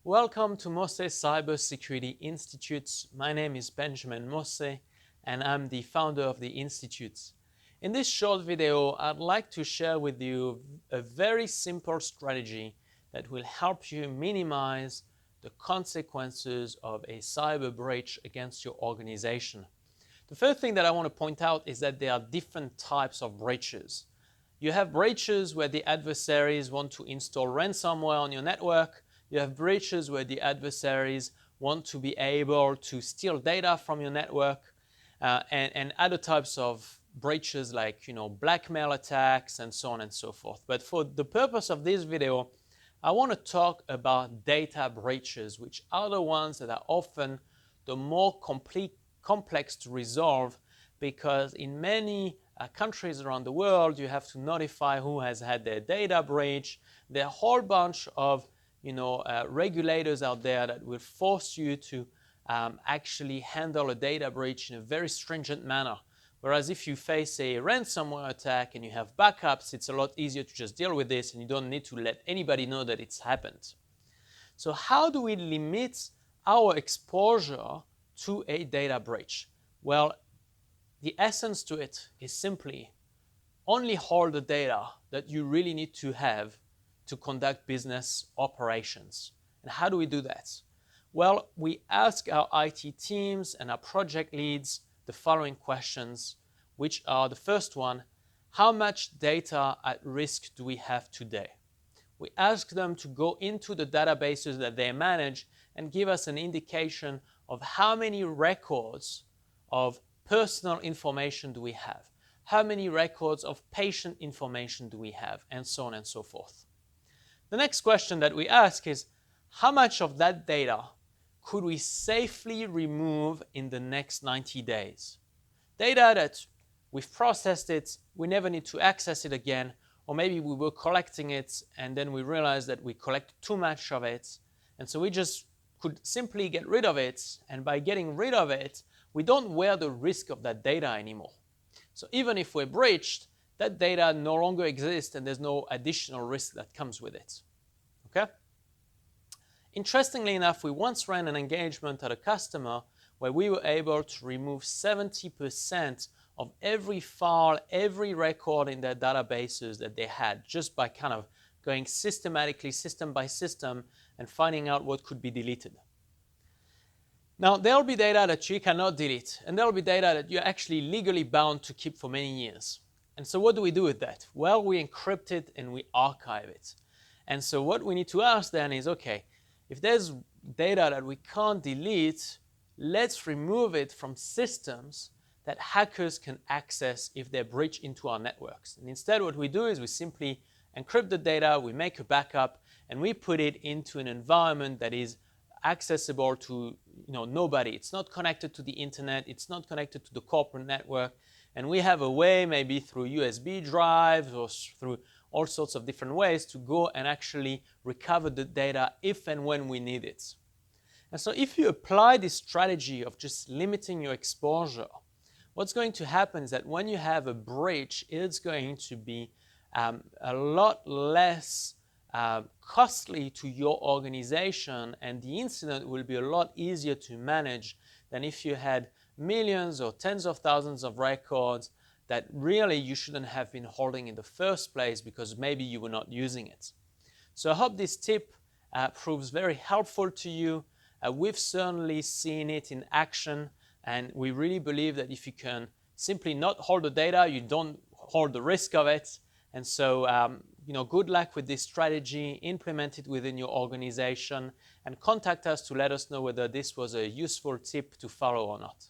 Welcome to Mosse Cybersecurity Institute. My name is Benjamin Mosse and I'm the founder of the Institute. In this short video, I'd like to share with you a very simple strategy that will help you minimize the consequences of a cyber breach against your organization. The first thing that I want to point out is that there are different types of breaches. You have breaches where the adversaries want to install ransomware on your network. You have breaches where the adversaries want to be able to steal data from your network, and other types of breaches like blackmail attacks and so on and so forth. But for the purpose of this video, I want to talk about data breaches, which are the ones that are often the more complex to resolve, because in many countries around the world, you have to notify who has had their data breach. There are a whole bunch of regulators out there that will force you to actually handle a data breach in a very stringent manner. Whereas if you face a ransomware attack and you have backups, it's a lot easier to just deal with this and you don't need to let anybody know that it's happened. So how do we limit our exposure to a data breach? Well, the essence to it is simply only hold the data that you really need to have to conduct business operations. And how do we do that? Well, we ask our IT teams and our project leads the following questions, which are the first one: how much data at risk do we have today? We ask them to go into the databases that they manage and give us an indication of how many records of personal information do we have, how many records of patient information do we have, and so on and so forth. The next question that we ask is, how much of that data could we safely remove in the next 90 days? Data that we've processed it, we never need to access it again, or maybe we were collecting it and then we realized that we collected too much of it, and so we just could simply get rid of it, and by getting rid of it, we don't wear the risk of that data anymore. So even if we're breached, that data no longer exists and there's no additional risk that comes with it. Okay? Interestingly enough, we once ran an engagement at a customer where we were able to remove 70% of every file, every record in their databases that they had, just by kind of going systematically, system by system, and finding out what could be deleted. Now, there will be data that you cannot delete, and there will be data that you're actually legally bound to keep for many years. And so what do we do with that? Well, we encrypt it and we archive it. And so what we need to ask then is, okay, if there's data that we can't delete, let's remove it from systems that hackers can access if they breach into our networks. And instead what we do is we simply encrypt the data, we make a backup, and we put it into an environment that is accessible to nobody. It's not connected to the internet, it's not connected to the corporate network, and we have a way, maybe through USB drives or through all sorts of different ways, to go and actually recover the data if and when we need it. And so if you apply this strategy of just limiting your exposure, what's going to happen is that when you have a breach, it's going to be a lot less costly to your organization, and the incident will be a lot easier to manage than if you had millions or tens of thousands of records that really you shouldn't have been holding in the first place because maybe you were not using it. So I hope this tip proves very helpful to you. We've certainly seen it in action, and we really believe that if you can simply not hold the data, you don't hold the risk of it. And so good luck with this strategy. Implement it within your organization and contact us to let us know whether this was a useful tip to follow or not.